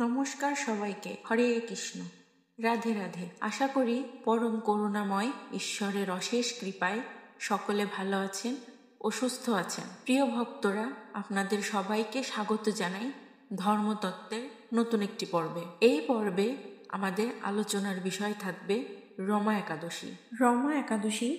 নমস্কার সবাইকে, হরে কৃষ্ণ, রাধে রাধে। আশা করি পরম করুণাময় ঈশ্বরের অশেষ কৃপায় সকলে ভালো আছেন ও সুস্থ আছেন। প্রিয় ভক্তরা, আপনাদের সবাইকে স্বাগত জানাই ধর্মতত্ত্বের নতুন একটি পর্বে। এই পর্বে আমাদের আলোচনার বিষয় থাকবে রমা একাদশী। রমা একাদশী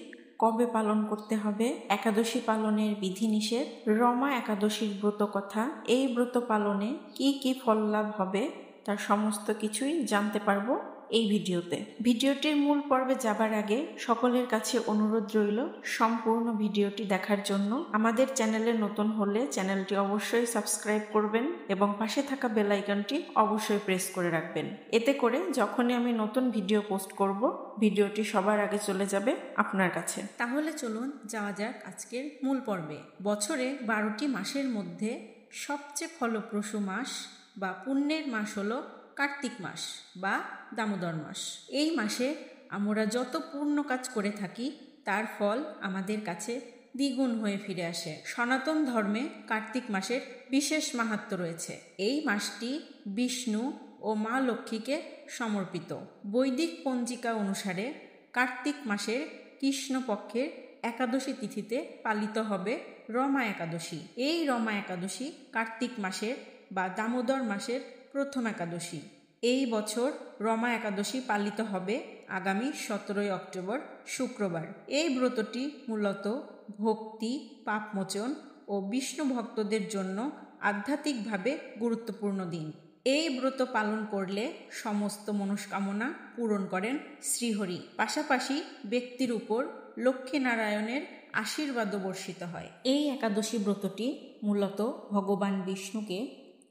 কবে পালন করতে হবে, একাদশী পালনের বিধিনিষেধ, রমা একাদশীর ব্রত কথা, এই ব্রত পালনে কি কি ফল লাভ হবে তার সমস্ত কিছুই জানতে পারবো এই ভিডিওতে। ভিডিওটির মূল পর্বে যাবার আগে সকলের কাছে অনুরোধ রইল সম্পূর্ণ ভিডিওটি দেখার জন্য। আমাদের চ্যানেলে নতুন হলে চ্যানেলটি অবশ্যই সাবস্ক্রাইব করবেন এবং পাশে থাকা বেল আইকনটি অবশ্যই প্রেস করে রাখবেন। এতে করে যখনই আমি নতুন ভিডিও পোস্ট করব, ভিডিওটি সবার আগে চলে যাবে আপনার কাছে। তাহলে চলুন যাওয়া যাক আজকের মূল পর্বে। বছরে 12টি মাসের মধ্যে সবচেয়ে ফলপ্রসূ মাস বা পুণ্যের মাস হলো কার্তিক মাস বা দামোদর মাস। এই মাসে আমরা যত পূর্ণ কাজ করে থাকি তার ফল আমাদের কাছে দ্বিগুণ হয়ে ফিরে আসে। সনাতন ধর্মে কার্তিক মাসের বিশেষ মাহাত্ম্য রয়েছে। এই মাসটি বিষ্ণু ও মা লক্ষ্মীকে সমর্পিত। বৈদিক পঞ্জিকা অনুসারে কার্তিক মাসের কৃষ্ণপক্ষের একাদশী তিথিতে পালিত হবে রমা একাদশী। এই রমা একাদশী কার্তিক মাসের বা দামোদর মাসের প্রথম একাদশী। এই বছর রমা একাদশী পালিত হবে আগামী 17 অক্টোবর শুক্রবার। এই ব্রতটি মূলত ভক্তি, পাপমোচন ও বিষ্ণু ভক্তদের জন্য আধ্যাত্মিকভাবে গুরুত্বপূর্ণ দিন। এই ব্রত পালন করলে সমস্ত মনস্কামনা পূরণ করেন শ্রীহরি। পাশাপাশি ব্যক্তির উপর লক্ষ্মীনারায়ণের আশীর্বাদও বর্ষিত হয়। এই একাদশী ব্রতটি মূলত ভগবান বিষ্ণুকে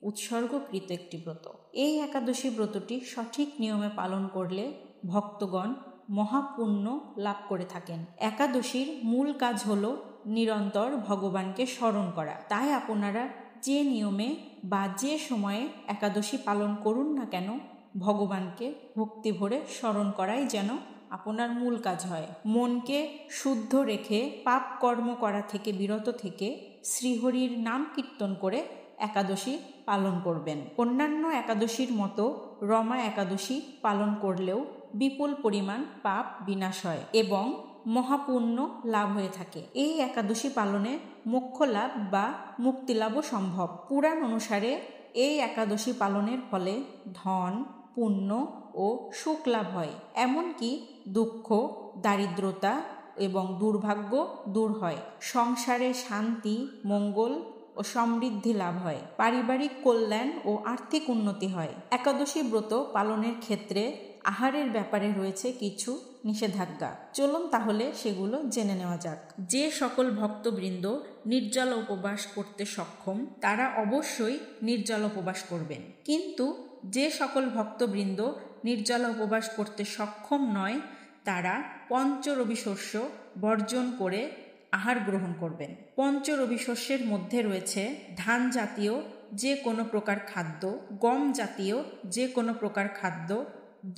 উৎসর্গকৃত একটি ব্রত। এই একাদশী ব্রতটি সঠিক নিয়মে পালন করলে ভক্তগণ মহাপুণ্য লাভ করে থাকেন। একাদশীর মূল কাজ হলো নিরন্তর ভগবানকে স্মরণ করা। তাই আপনারা যে নিয়মে বা যে সময়ে একাদশী পালন করুন না কেন, ভগবানকে ভক্তি ভরে স্মরণ করাই যেন আপনার মূল কাজ হয়। মনকে শুদ্ধ রেখে পাপ কর্ম করা থেকে বিরত থেকে শ্রীহরির নাম কীর্তন করে একাদশী পালন করবেন। অন্যান্য একাদশীর মতো রমা একাদশী পালন করলেও বিপুল পরিমাণ পাপ বিনাশ হয় এবং মহাপুণ্য লাভ হয়ে থাকে। এই একাদশী পালনে মোক্ষ লাভ বা মুক্তি লাভও সম্ভব। পুরাণ অনুসারে এই একাদশী পালনের ফলে ধন, পুণ্য ও সুখ লাভ হয়। এমনকি দুঃখ, দারিদ্রতা এবং দুর্ভাগ্য দূর হয়। সংসারে শান্তি, মঙ্গল ও সমৃদ্ধি লাভ হয়। পারিবারিক কল্যাণ ও আর্থিক উন্নতি হয়। একাদশী ব্রত পালনের ক্ষেত্রে আহারের ব্যাপারে রয়েছে কিছু নিষেধাজ্ঞা। চলুন তাহলে সেগুলো জেনে নেওয়া যাক। যে সকল ভক্তবৃন্দ নির্জলা উপবাস করতে সক্ষম তারা অবশ্যই নির্জলা উপবাস করবেন। কিন্তু যে সকল ভক্তবৃন্দ নির্জলা উপবাস করতে সক্ষম নয় তারা পঞ্চরবি শস্য বর্জন করে আহার গ্রহণ করবেন। পঞ্চরবি শস্যের মধ্যে রয়েছে ধান জাতীয় যে কোনো প্রকার খাদ্য, গম জাতীয় যে কোনো প্রকার খাদ্য,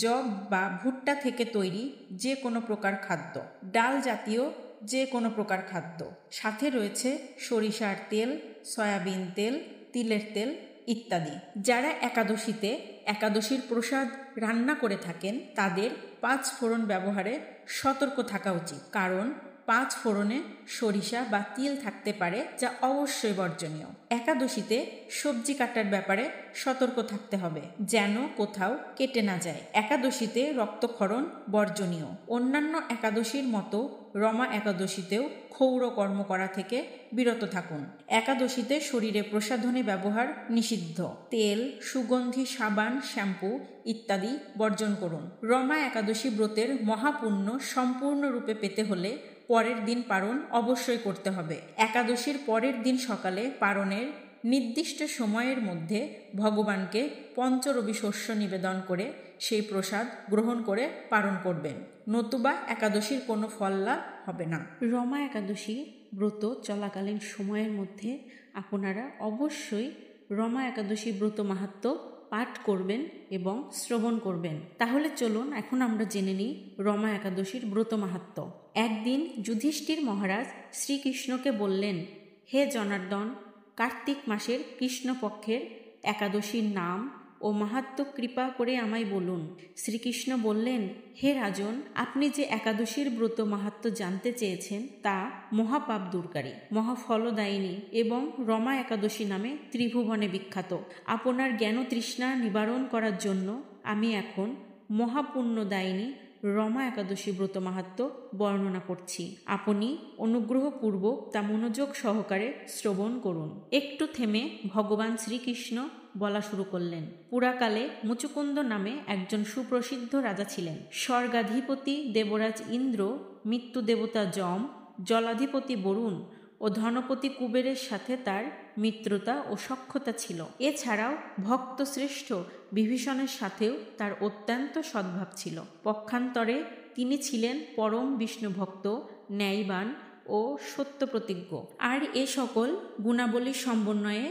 যব বা ভুট্টা থেকে তৈরি যে কোনো প্রকার খাদ্য, ডাল জাতীয় যে কোনো প্রকার খাদ্য, সাথে রয়েছে সরিষার তেল, সয়াবিন তেল, তিলের তেল ইত্যাদি। যারা একাদশীতে একাদশীর প্রসাদ রান্না করে থাকেন তাদের 5 ফোড়ন ব্যবহারে সতর্ক থাকা উচিত, কারণ 5 ফোড়নে সরিষা বা তিল থাকতে পারে যা অবশ্যই বর্জনীয়। একাদশীতে সবজি কাটার ব্যাপারে সতর্ক থাকতে হবে যেন কোথাও কেটে না যায়। একাদশীতে রক্তক্ষরণ বর্জনীয়। অন্যান্য একাদশীর মতো রমা একাদশীতেও ক্ষৌর কর্ম করা থেকে বিরত থাকুন। একাদশীতে শরীরে প্রসাধনী ব্যবহার নিষিদ্ধ। তেল, সুগন্ধি সাবান, শ্যাম্পু ইত্যাদি বর্জন করুন। রমা একাদশী ব্রতের মহাপুণ্য সম্পূর্ণরূপে পেতে হলে পরের দিন পারণ অবশ্যই করতে হবে। একাদশীর পরের দিন সকালে পারণের নির্দিষ্ট সময়ের মধ্যে ভগবানকে পঞ্চরবি শস্য নিবেদন করে সেই প্রসাদ গ্রহণ করে পারণ করবেন, নতুবা একাদশীর কোনো ফল লাভ হবে না। রমা একাদশী ব্রত চলাকালীন সময়ের মধ্যে আপনারা অবশ্যই রমা একাদশী ব্রত মাহাত্ম্য পাঠ করবেন এবং শ্রবণ করবেন। তাহলে চলুন এখন আমরা জেনে নিই রমা একাদশীর ব্রত মাহাত্ম্য। একদিন যুধিষ্ঠির মহারাজ শ্রীকৃষ্ণকে বললেন, হে জনার্দন, কার্তিক মাসের কৃষ্ণপক্ষের একাদশীর নাম ও মাহাত্ম্য কৃপা করে আমায় বলুন। শ্রীকৃষ্ণ বললেন, হে রাজন, আপনি যে একাদশীর ব্রত মাহাত্ম্য জানতে চেয়েছেন তা মহাপাপ দূরকারী, মহাফলদায়িনী এবং রমা একাদশী নামে ত্রিভুবনে বিখ্যাত। আপনার জ্ঞান তৃষ্ণা নিবারণ করার জন্য আমি এখন মহাপুণ্যদায়িনী রমা একাদশী ব্রত মাহাত্ম্য বর্ণনা করছি। আপনি অনুগ্রহপূর্বক তা মনোযোগ সহকারে শ্রবণ করুন। একটু থেমে ভগবান শ্রীকৃষ্ণ বলা শুরু করলেন, পুরাকালে মুচুকুন্দ নামে একজন সুপ্রসিদ্ধ রাজা ছিলেন। স্বর্গাধিপতি দেবরাজ ইন্দ্র, মৃত্যু দেবতা যম, জলাধিপতি বরুণ ও ধনপতি কুবেরের সাথে তার মিত্রতা ও সখ্যতা ছিল। এছাড়াও ভক্তশ্রেষ্ঠ বিভীষণের সাথেও তার অত্যন্ত সদ্ভাব ছিল। পক্ষান্তরে তিনি ছিলেন পরম বিষ্ণুভক্ত, ন্যায়বান ও সত্যপ্রতিজ্ঞ। আর এ সকল গুণাবলীর সমন্বয়ে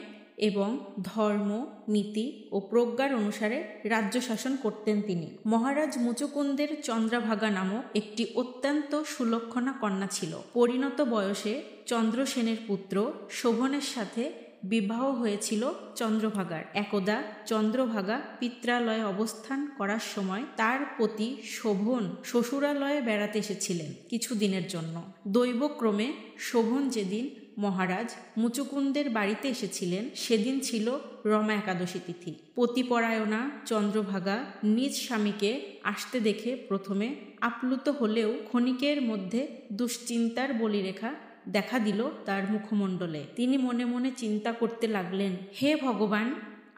এবং ধর্ম, নীতি ও প্রজ্ঞার অনুসারে রাজ্য শাসন করতেন তিনি। মহারাজ মুচুকুন্দের চন্দ্রভাগা নামক একটি অত্যন্ত সুলক্ষণা কন্যা ছিল। পরিণত বয়সে চন্দ্রসেনের পুত্র শোভনের সাথে বিবাহ হয়েছিল চন্দ্রভাগার। একদা চন্দ্রভাগা পিত্রালয়ে অবস্থান করার সময় তার পতি শোভন শ্বশুরালয়ে বেড়াতে এসেছিলেন কিছুদিনের জন্য। দৈবক্রমে শোভন যেদিন মহারাজ মুচুকুন্দের বাড়িতে এসেছিলেন সেদিন ছিল রমা একাদশী তিথি। পতিপরায়ণা চন্দ্রভাগা নিজ স্বামীকে আসতে দেখে প্রথমে আপ্লুত হলেও ক্ষণিকের মধ্যে দুশ্চিন্তার বলিরেখা দেখা দিল তার মুখমণ্ডলে। তিনি মনে মনে চিন্তা করতে লাগলেন, হে ভগবান,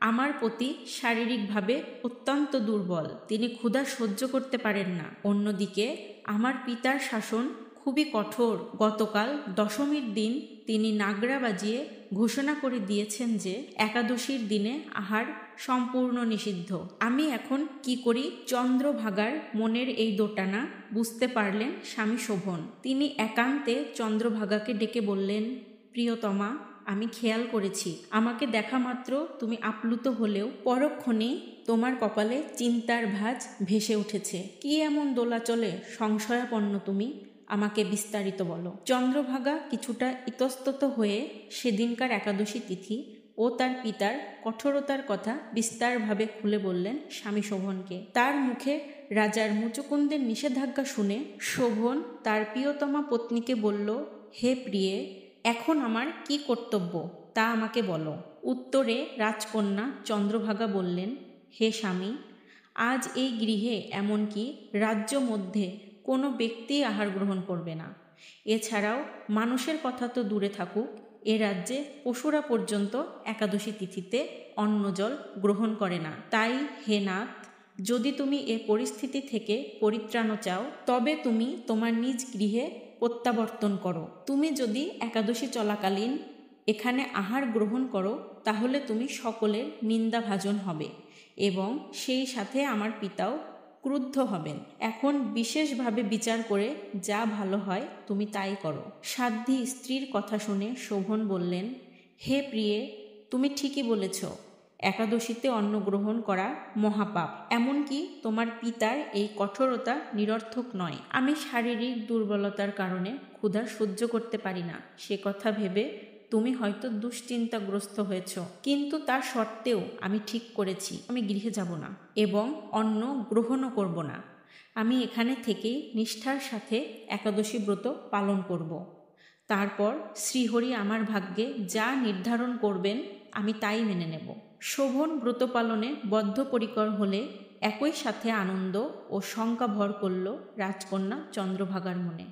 আমার পতি শারীরিকভাবে অত্যন্ত দুর্বল, তিনি ক্ষুধা সহ্য করতে পারেন না। অন্যদিকে আমার পিতার শাসন খুবই কঠোর। গতকাল দশমীর দিন তিনি নাগরা বাজিয়ে ঘোষণা করে দিয়েছেন যে একাদশীর দিনে আহার সম্পূর্ণ নিষিদ্ধ। আমি এখন কি করি? চন্দ্রভাগার মনের এই দোটানা বুঝতে পারলেন স্বামী শোভন। তিনি একান্তে চন্দ্রভাগাকে ডেকে বললেন, প্রিয়তমা, আমি খেয়াল করেছি আমাকে দেখা মাত্র তুমি আপ্লুত হলেও পরক্ষণেই তোমার কপালে চিন্তার ভাঁজ ভেসে উঠেছে। কি এমন দোলাচলে সংশয়াপন্ন তুমি? আমাকে বিস্তারিত বলো। চন্দ্রভাগা কিছুটা ইতস্তত হয়ে সেদিনকার একাদশী তিথি ও তার পিতার কঠোরতার কথা বিস্তারভাবে খুলে বললেন স্বামী শোভনকে। তার মুখে রাজার মুচুকুন্দের নিষেধাজ্ঞা শুনে শোভন তার প্রিয়তমা পত্নীকে বলল, হে প্রিয়ে, এখন আমার কি কর্তব্য তা আমাকে বলো। উত্তরে রাজকন্যা চন্দ্রভাগা বললেন, হে স্বামী, আজ এই গৃহে এমনকি রাজ্য মধ্যে কোনো ব্যক্তি আহার গ্রহণ করবে না। এছাড়াও মানুষের কথা তো দূরে থাকুক, এ রাজ্যে পশুরা পর্যন্ত একাদশী তিথিতে অন্ন জল গ্রহণ করে না। তাই হে নাথ, যদি তুমি এ পরিস্থিতি থেকে পরিত্রাণ চাও তবে তুমি তোমার নিজ গৃহে প্রত্যাবর্তন করো। তুমি যদি একাদশী চলাকালীন এখানে আহার গ্রহণ করো তাহলে তুমি সকলের নিন্দাভাজন হবে এবং সেই সাথে আমার পিতাও ক্রুদ্ধ হবেন। এখন বিশেষভাবে বিচার করে যা ভালো হয় তুমি তাই করো। সাধ্বী স্ত্রীর কথা শুনে শোভন বললেন, হে প্রিয়ে, তুমি ঠিকই বলেছ, একাদশীতে অন্ন গ্রহণ করা মহাপাপ। এমনকি তোমার পিতার এই কঠোরতা নিরর্থক নয়। আমি শারীরিক দুর্বলতার কারণে ক্ষুধা সহ্য করতে পারি না, সে কথা ভেবে তুমি হয়তো দুশ্চিন্তাগ্রস্ত হয়েছ, কিন্তু তা সত্ত্বেও আমি ঠিক করেছি আমি গৃহে যাব না এবং অন্ন গ্রহণও করব না। আমি এখানে থেকেই নিষ্ঠার সাথে একাদশী ব্রত পালন করব। তারপর শ্রীহরি আমার ভাগ্যে যা নির্ধারণ করবেন আমি তাই মেনে নেব। শোভন ব্রত পালনে বদ্ধপরিকর হলে একই সাথে আনন্দ ও শঙ্কা ভর করল রাজকন্যা চন্দ্রভাগার মনে।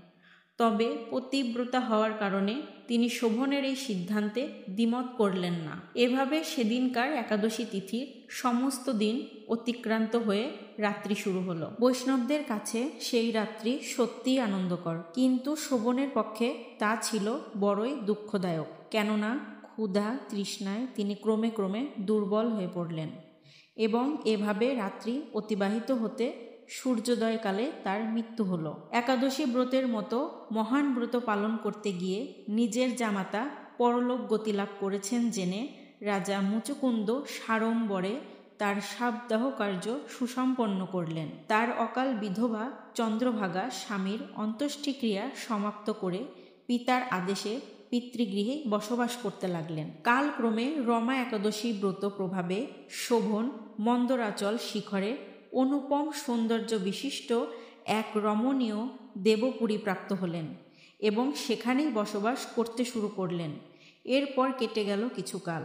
তবে পতিব্রতা হওয়ার কারণে তিনি শোভনের এই সিদ্ধান্তে দ্বিমত করলেন না। এভাবে সেদিনকার একাদশী তিথির সমস্ত দিন অতিক্রান্ত হয়ে রাত্রি শুরু হলো। বৈষ্ণবদের কাছে সেই রাত্রি সত্যিই আনন্দকর, কিন্তু শোভনের পক্ষে তা ছিল বড়ই দুঃখদায়ক। কেননা ক্ষুধা তৃষ্ণায় তিনি ক্রমে ক্রমে দুর্বল হয়ে পড়লেন এবং এভাবে রাত্রি অতিবাহিত হতে সূর্যোদয়কালে তার মৃত্যু হলো। একাদশী ব্রতের মতো মহান ব্রত পালন করতে গিয়ে নিজের জামাতা পরলোক গতিলাভ করেছেন জেনে রাজা মুচুকুন্দ সাড়ম্বরে তার শবদাহ কার্য সুসম্পন্ন করলেন। তার অকাল বিধবা চন্দ্রভাগা স্বামীর অন্ত্যেষ্টিক্রিয়া সমাপ্ত করে পিতার আদেশে পিতৃগৃহে বসবাস করতে লাগলেন। কালক্রমে রমা একাদশী ব্রত প্রভাবে শোভন মন্দরাচল শিখরে অনুপম সৌন্দর্য বিশিষ্ট এক রমণীয় দেবপুরী প্রাপ্ত হলেন এবং সেখানেই বসবাস করতে শুরু করলেন। এরপর কেটে গেল কিছুকাল।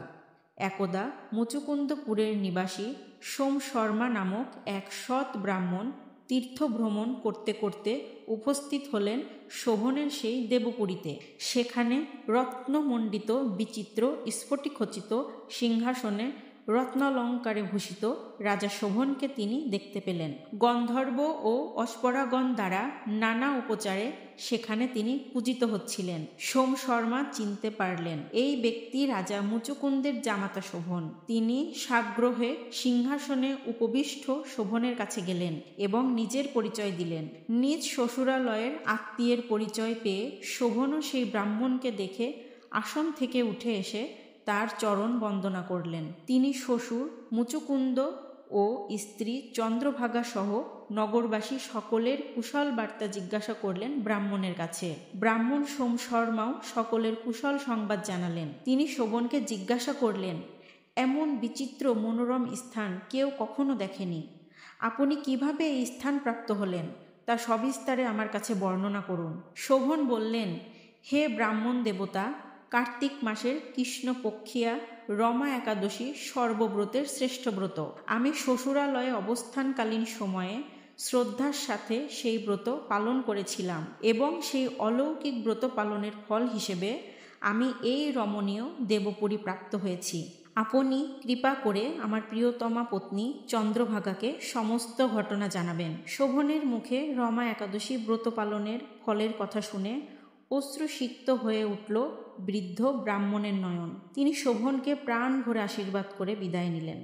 একদা মুচুকুন্দপুরের নিবাসী সোম শর্মা নামক এক সৎ ব্রাহ্মণ তীর্থ ভ্রমণ করতে করতে উপস্থিত হলেন শোভনের সেই দেবপুরীতে। সেখানে রত্নমণ্ডিত বিচিত্র স্ফটিকখচিত সিংহাসনে রত্নালঙ্কারে ভূষিত রাজা শোভনকে তিনি দেখতে পেলেন। গন্ধর্ব ও অস্পরাগণ দ্বারা নানা উপচারে সেখানে তিনি পূজিত হচ্ছিলেন। সোম শর্মা চিনতে পারলেন এই ব্যক্তি রাজা মুচুকুন্দের জামাতা শোভন। তিনি সাগ্রহে সিংহাসনে উপবিষ্ট শোভনের কাছে গেলেন এবং নিজের পরিচয় দিলেন। নিজ শ্বশুরালয়ের আত্মীয়ের পরিচয় পেয়ে শোভনও সেই ব্রাহ্মণকে দেখে আসন থেকে উঠে এসে তার চরণ বন্দনা করলেন। তিনি শ্বশুর মুচুকুন্দ ও স্ত্রী চন্দ্রভাগা সহ নগরবাসী সকলের কুশল বার্তা জিজ্ঞাসা করলেন ব্রাহ্মণের কাছে। ব্রাহ্মণ সোম শর্মাও সকলের কুশল সংবাদ জানালেন। তিনি শোভনকে জিজ্ঞাসা করলেন, এমন বিচিত্র মনোরম স্থান কেউ কখনো দেখেনি। আপনি কিভাবে এই স্থান প্রাপ্ত হলেন তা সবিস্তারে আমার কাছে বর্ণনা করুন। শোভন বললেন, হে ব্রাহ্মণ দেবতা, কার্তিক মাসের কৃষ্ণপক্ষিয়া রমা একাদশী সর্বব্রতের শ্রেষ্ঠ ব্রত। আমি শ্বশুরালয়ে অবস্থানকালীন সময়ে শ্রদ্ধার সাথে সেই ব্রত পালন করেছিলাম এবং সেই অলৌকিক ব্রত পালনের ফল হিসেবে আমি এই রমণীয় দেবপুরী প্রাপ্ত হয়েছি। আপনি কৃপা করে আমার প্রিয়তমা পত্নী চন্দ্রভাগাকে সমস্ত ঘটনা জানাবেন। শোভনের মুখে রমা একাদশী ব্রত পালনের ফলের কথা শুনে অশ্রুসিক্ত হয়ে উঠল বৃদ্ধ ব্রাহ্মণের নয়ন। তিনি শোভনকে প্রাণ ভরে আশীর্বাদ করে বিদায় নিলেন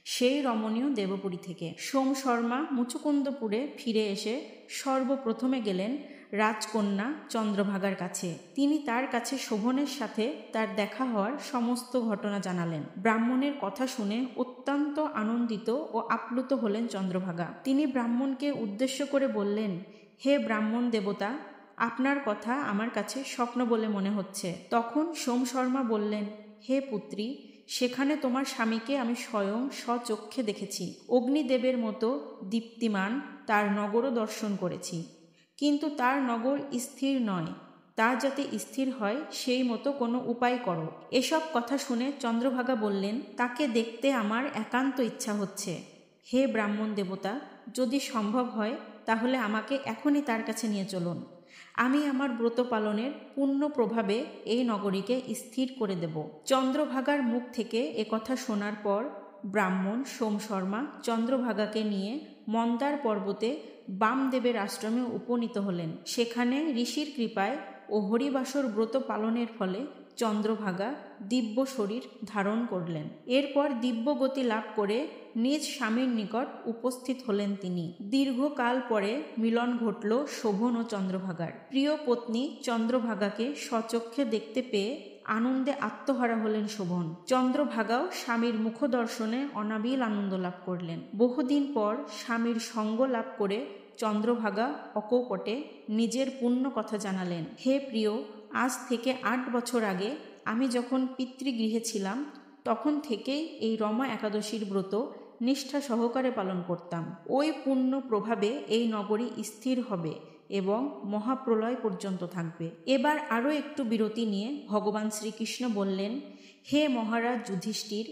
সেই রমণীয় দেবপুরী থেকে। সোম শর্মা মুচুকুন্দপুরে ফিরে এসে সর্বপ্রথমে গেলেন রাজকন্যা চন্দ্রভাগার কাছে। তিনি তার কাছে শোভনের সাথে তার দেখা হওয়ার সমস্ত ঘটনা জানালেন। ব্রাহ্মণের কথা শুনে অত্যন্ত আনন্দিত ও আপ্লুত হলেন চন্দ্রভাগা। তিনি ব্রাহ্মণকে উদ্দেশ্য করে বললেন, হে ব্রাহ্মণ দেবতা, আপনার কথা আমার কাছে স্বপ্ন বলে মনে হচ্ছে। তখন সোম শর্মা বললেন, হে পুত্রী, সেখানে তোমার স্বামীকে আমি স্বয়ং স্বচক্ষে দেখেছি। অগ্নিদেবের মতো দীপ্তিমান তার নগরও দর্শন করেছি, কিন্তু তার নগর স্থির নয়। তা যাতে স্থির হয় সেই মতো কোনো উপায় করো। এসব কথা শুনে চন্দ্রভাগা বললেন, তাকে দেখতে আমার একান্ত ইচ্ছা হচ্ছে। হে ব্রাহ্মণ দেবতা, যদি সম্ভব হয় তাহলে আমাকে এখনই তার কাছে নিয়ে চলুন। আমি আমার ব্রত পালনের পূর্ণ প্রভাবে এই নগরীকে স্থির করে দেব। চন্দ্রভাগার মুখ থেকে একথা শোনার পর ব্রাহ্মণ সোম শর্মা চন্দ্রভাগাকে নিয়ে মন্দার পর্বতে বামদেবের আশ্রমে উপনীত হলেন। সেখানে ঋষির কৃপায় ও হরিবাসর ব্রত পালনের ফলে চন্দ্রভাগা দিব্য শরীর ধারণ করলেন। এরপর দিব্য গতি লাভ করে নিজ স্বামীর নিকট উপস্থিত হলেন তিনি। দীর্ঘকাল পরে মিলন ঘটল শোভন ও চন্দ্রভাগার। প্রিয় পত্নী চন্দ্রভাগাকে স্বচক্ষে দেখতে পেয়ে আনন্দে আত্মহারা হলেন শোভন। চন্দ্রভাগাও স্বামীর মুখ দর্শনে অনাবিল আনন্দ লাভ করলেন। বহুদিন পর স্বামীর সঙ্গ লাভ করে চন্দ্রভাগা অকপটে নিজের পূর্ণ কথা জানালেন। হে প্রিয়, আজ থেকে 8 বছর আগে আমি যখন পিতৃগৃহে ছিলাম তখন থেকেই এই রমা একাদশীর ব্রত নিষ্ঠা সহকারে পালন করতাম। ওই পূর্ণ প্রভাবে এই নগরী স্থির হবে এবং মহাপ্রলয় পর্যন্ত থাকবে। এবার আরও একটু বিরতি নিয়ে ভগবান শ্রীকৃষ্ণ বললেন, হে মহারাজ যুধিষ্ঠির,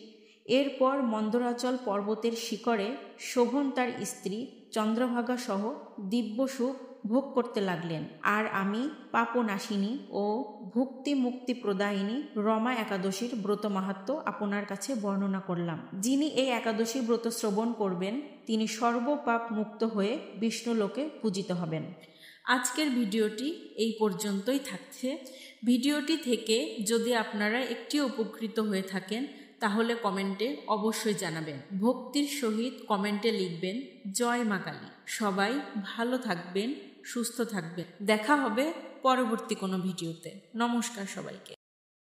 এরপর মন্দরাচল পর্বতের শিখরে শোভন তার স্ত্রী চন্দ্রভাগা সহ দিব্য সুখ ভোগ করতে লাগলেন। আর আমি পাপনাশিনী ও ভুক্তি মুক্তি প্রদায়িনী রমা একাদশীর ব্রত মাহাত্ম্য আপনার কাছে বর্ণনা করলাম। যিনি এই একাদশী ব্রত শ্রবণ করবেন তিনি সর্বপাপ মুক্ত হয়ে বিষ্ণুলোকে পূজিত হবেন। আজকের ভিডিওটি এই পর্যন্তই থাকছে। ভিডিওটি থেকে যদি আপনারা একটি উপকৃত হয়ে থাকেন তাহলে কমেন্টে অবশ্যই জানাবেন। ভক্তির সহিত কমেন্টে লিখবেন জয় মা কালী। সবাই ভালো থাকবেন, সুস্থ থাকবেন। দেখা হবে পরবর্তী কোনো ভিডিওতে। নমস্কার সবাইকে।